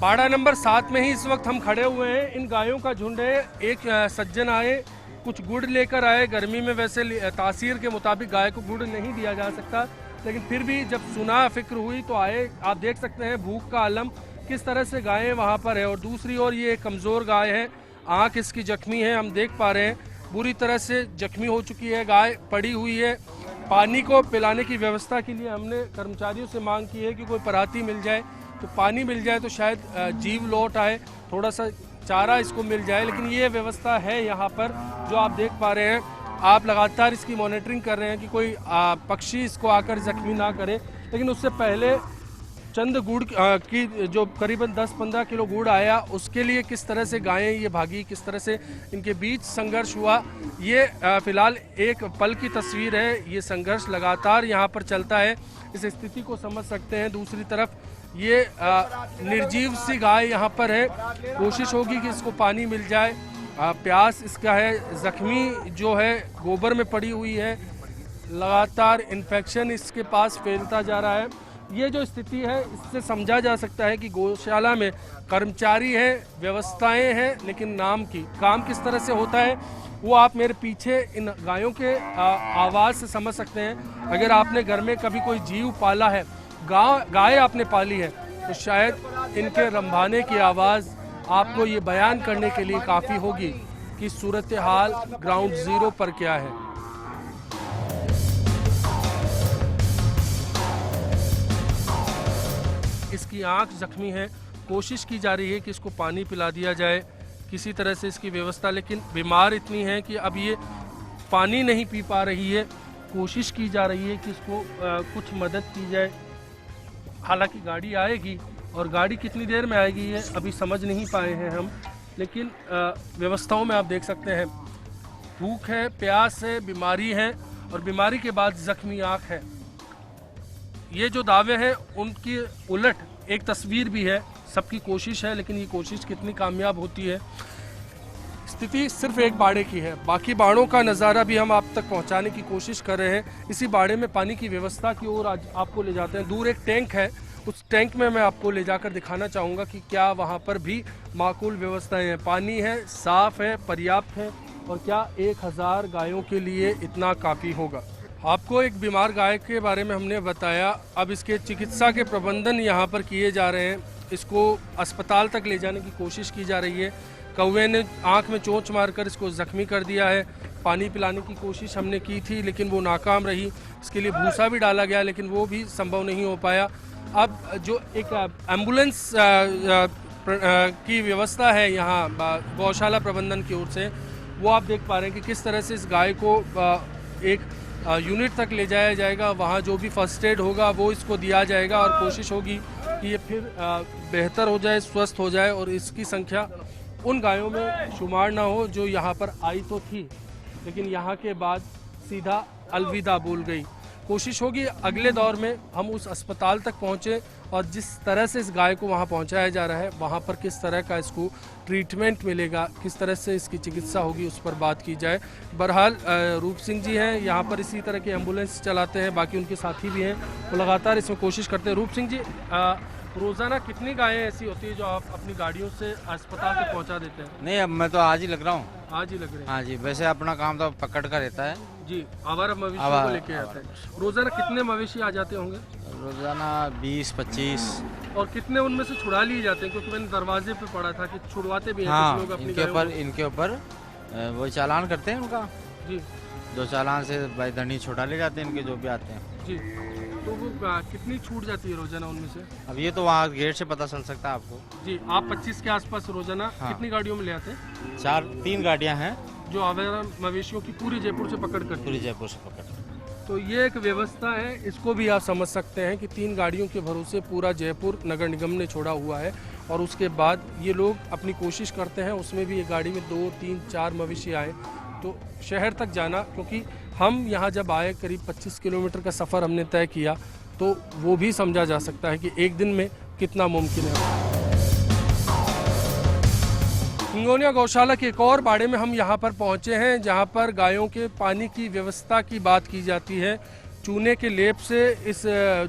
पाड़ा नंबर 7 में ही इस वक्त हम खड़े हुए हैं। इन गायों का झुंड है। एक सज्जन आए, कुछ गुड़ लेकर आए। गर्मी में वैसे तासीर के मुताबिक गाय को गुड़ नहीं दिया जा सकता, लेकिन फिर भी जब सुना फिक्र हुई तो आए। आप देख सकते हैं भूख का आलम किस तरह से गायें वहाँ पर है। और दूसरी ओर ये कमज़ोर गाय है, आँख इसकी जख्मी है, हम देख पा रहे हैं बुरी तरह से जख्मी हो चुकी है गाय, पड़ी हुई है। पानी को पिलाने की व्यवस्था के लिए हमने कर्मचारियों से मांग की है कि कोई पराती मिल जाए तो पानी मिल जाए तो शायद जीव लौट आए, थोड़ा सा चारा इसको मिल जाए। लेकिन ये व्यवस्था है यहाँ पर जो आप देख पा रहे हैं। आप लगातार इसकी मॉनिटरिंग कर रहे हैं कि कोई पक्षी इसको आकर जख्मी ना करे। लेकिन उससे पहले चंद गुड़ की जो करीबन 10-15 किलो गुड़ आया, उसके लिए किस तरह से गायें ये भागी, किस तरह से इनके बीच संघर्ष हुआ, ये फिलहाल एक पल की तस्वीर है। ये संघर्ष लगातार यहाँ पर चलता है, इस स्थिति को समझ सकते हैं। दूसरी तरफ ये निर्जीव सी गाय यहाँ पर है, कोशिश होगी कि इसको पानी मिल जाए। प्यास इसका है, जख्मी जो है गोबर में पड़ी हुई है, लगातार इन्फेक्शन इसके पास फैलता जा रहा है। ये जो स्थिति है इससे समझा जा सकता है कि गौशाला में कर्मचारी हैं, व्यवस्थाएं हैं, लेकिन नाम की काम किस तरह से होता है वो आप मेरे पीछे इन गायों के आवाज़ से समझ सकते हैं। अगर आपने घर में कभी कोई जीव पाला है, गाय आपने पाली है, तो शायद इनके रंभाने की आवाज़ आपको ये बयान करने के लिए काफ़ी होगी कि सूरत हाल ग्राउंड ज़ीरो पर क्या है। इसकी आंख जख्मी है, कोशिश की जा रही है कि इसको पानी पिला दिया जाए, किसी तरह से इसकी व्यवस्था, लेकिन बीमार इतनी है कि अब ये पानी नहीं पी पा रही है। कोशिश की जा रही है कि इसको कुछ मदद की जाए। हालांकि गाड़ी आएगी और गाड़ी कितनी देर में आएगी ये अभी समझ नहीं पाए हैं हम, लेकिन व्यवस्थाओं में आप देख सकते हैं भूख है, प्यास है, बीमारी है और बीमारी के बाद जख्मी आँख है। ये जो दावे हैं उनकी उलट एक तस्वीर भी है। सबकी कोशिश है, लेकिन ये कोशिश कितनी कामयाब होती है। स्थिति सिर्फ एक बाड़े की है, बाकी बाड़ों का नज़ारा भी हम आप तक पहुंचाने की कोशिश कर रहे हैं। इसी बाड़े में पानी की व्यवस्था की ओर आज आपको ले जाते हैं। दूर एक टैंक है, उस टैंक में मैं आपको ले जाकर दिखाना चाहूँगा कि क्या वहाँ पर भी माकूल व्यवस्थाएँ हैं, पानी है, साफ़ है, पर्याप्त है, और क्या 1000 गायों के लिए इतना काफ़ी होगा। आपको एक बीमार गाय के बारे में हमने बताया। अब इसके चिकित्सा के प्रबंधन यहाँ पर किए जा रहे हैं। इसको अस्पताल तक ले जाने की कोशिश की जा रही है। कौवे ने आंख में चोंच मारकर इसको ज़ख्मी कर दिया है। पानी पिलाने की कोशिश हमने की थी, लेकिन वो नाकाम रही। इसके लिए भूसा भी डाला गया, लेकिन वो भी संभव नहीं हो पाया। अब जो एक एम्बुलेंस की व्यवस्था है यहाँ गौशाला प्रबंधन की ओर से, वो आप देख पा रहे हैं कि किस तरह से इस गाय को एक यूनिट तक ले जाया जाएगा। वहाँ जो भी फर्स्ट एड होगा वो इसको दिया जाएगा और कोशिश होगी कि ये फिर बेहतर हो जाए, स्वस्थ हो जाए और इसकी संख्या उन गायों में शुमार ना हो जो यहाँ पर आई तो थी, लेकिन यहाँ के बाद सीधा अलविदा बोल गई। कोशिश होगी अगले दौर में हम उस अस्पताल तक पहुँचे और जिस तरह से इस गाय को वहाँ पहुँचाया जा रहा है, वहाँ पर किस तरह का इसको ट्रीटमेंट मिलेगा, किस तरह से इसकी चिकित्सा होगी, उस पर बात की जाए। बहरहाल रूप सिंह जी हैं यहाँ पर, इसी तरह के एम्बुलेंस चलाते हैं, बाकी उनके साथी भी हैं, वो लगातार इसमें कोशिश करते हैं। रूप सिंह जी, रोज़ाना कितनी गायें ऐसी होती है जो आप अपनी गाड़ियों से अस्पताल तक पहुँचा देते हैं? नहीं, अब मैं तो आज ही लग रहा हूँ। आज ही लग रहे हैं? हाँ जी, वैसे अपना काम तो पकड़ का रहता है जी। आवारा मवेशियों को लेके आते हैं। रोज़ाना कितने मवेशी आ जाते होंगे? रोजाना 20-25। और कितने उनमें से छुड़ा लिए जाते हैं? क्योंकि मैंने दरवाजे पे पढ़ा था कि छुड़वाते भी हैं हाँ, कुछ लोग अपनी इनके ऊपर वो चालान करते हैं उनका जी। 2 चालान से भाई धनी छुड़ा ले जाते हैं इनके जो भी आते हैं जी। तो वो कितनी छूट जाती है रोजाना उनमें से? अब ये तो वहाँ गेट से पता चल सकता है आपको जी। आप 25 के आसपास रोजाना कितनी गाड़ियों में ले आते हैं? 3 गाड़ियाँ हैं जो आवारा मवेशियों की पूरी जयपुर से पकड़ कर? पूरी जयपुर से पकड़। तो ये एक व्यवस्था है, इसको भी आप समझ सकते हैं कि 3 गाड़ियों के भरोसे पूरा जयपुर नगर निगम ने छोड़ा हुआ है और उसके बाद ये लोग अपनी कोशिश करते हैं, उसमें भी एक गाड़ी में 2, 3, 4 मवेशी आए तो शहर तक जाना। क्योंकि हम यहाँ जब आए करीब 25 किलोमीटर का सफ़र हमने तय किया, तो वो भी समझा जा सकता है कि एक दिन में कितना मुमकिन है। हिंगोनिया गौशाला के एक और बाड़े में हम यहाँ पर पहुँचे हैं, जहाँ पर गायों के पानी की व्यवस्था की बात की जाती है। चूने के लेप से इस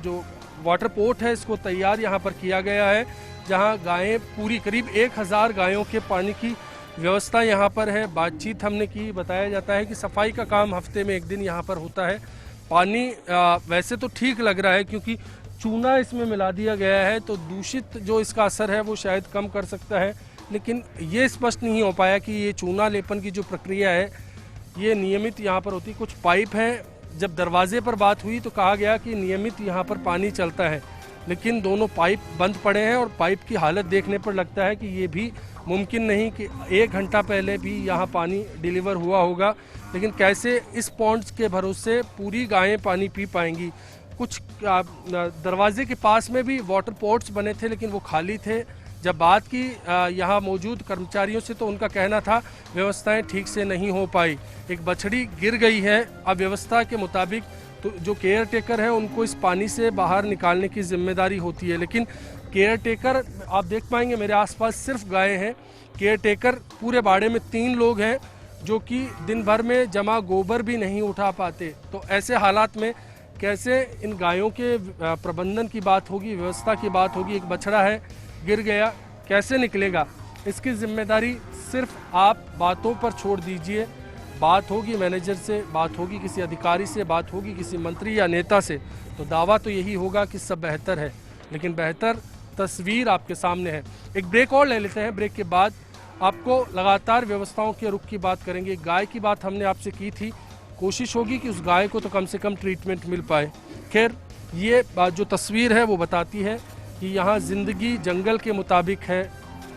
जो वाटर पोर्ट है इसको तैयार यहाँ पर किया गया है। जहां गायें पूरी करीब 1000 गायों के पानी की व्यवस्था यहाँ पर है। बातचीत हमने की, बताया जाता है कि सफाई का काम हफ्ते में 1 दिन यहाँ पर होता है। पानी वैसे तो ठीक लग रहा है क्योंकि चूना इसमें मिला दिया गया है, तो दूषित जो इसका असर है वो शायद कम कर सकता है, लेकिन ये स्पष्ट नहीं हो पाया कि ये चूना लेपन की जो प्रक्रिया है ये नियमित यहाँ पर होती। कुछ पाइप हैं, जब दरवाजे पर बात हुई तो कहा गया कि नियमित यहाँ पर पानी चलता है, लेकिन दोनों पाइप बंद पड़े हैं और पाइप की हालत देखने पर लगता है कि ये भी मुमकिन नहीं कि 1 घंटा पहले भी यहाँ पानी डिलीवर हुआ होगा। लेकिन कैसे इस पॉन्ड्स के भरोसे पूरी गायें पानी पी पाएंगी। कुछ दरवाजे के पास में भी वाटर पॉट्स बने थे लेकिन वो खाली थे। जब बात की यहाँ मौजूद कर्मचारियों से तो उनका कहना था व्यवस्थाएं ठीक से नहीं हो पाई। एक बछड़ी गिर गई है, अब व्यवस्था के मुताबिक तो जो केयर टेकर हैं उनको इस पानी से बाहर निकालने की जिम्मेदारी होती है, लेकिन केयर टेकर आप देख पाएंगे मेरे आसपास सिर्फ गायें हैं। केयर टेकर पूरे बाड़े में 3 लोग हैं जो कि दिन भर में जमा गोबर भी नहीं उठा पाते। तो ऐसे हालात में कैसे इन गायों के प्रबंधन की बात होगी, व्यवस्था की बात होगी। एक बछड़ा है, गिर गया, कैसे निकलेगा, इसकी जिम्मेदारी सिर्फ आप बातों पर छोड़ दीजिए। बात होगी मैनेजर से, बात होगी किसी अधिकारी से, बात होगी किसी मंत्री या नेता से, तो दावा तो यही होगा कि सब बेहतर है, लेकिन बेहतर तस्वीर आपके सामने है। एक ब्रेक और ले लेते हैं, ब्रेक के बाद आपको लगातार व्यवस्थाओं के रुख की बात करेंगे। गाय की बात हमने आपसे की थी, कोशिश होगी कि उस गाय को तो कम से कम ट्रीटमेंट मिल पाए। खैर ये जो तस्वीर है वो बताती है कि यहाँ ज़िंदगी जंगल के मुताबिक है,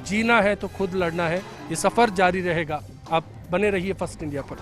जीना है तो खुद लड़ना है। ये सफ़र जारी रहेगा। आप बने रहिए फर्स्ट इंडिया पर।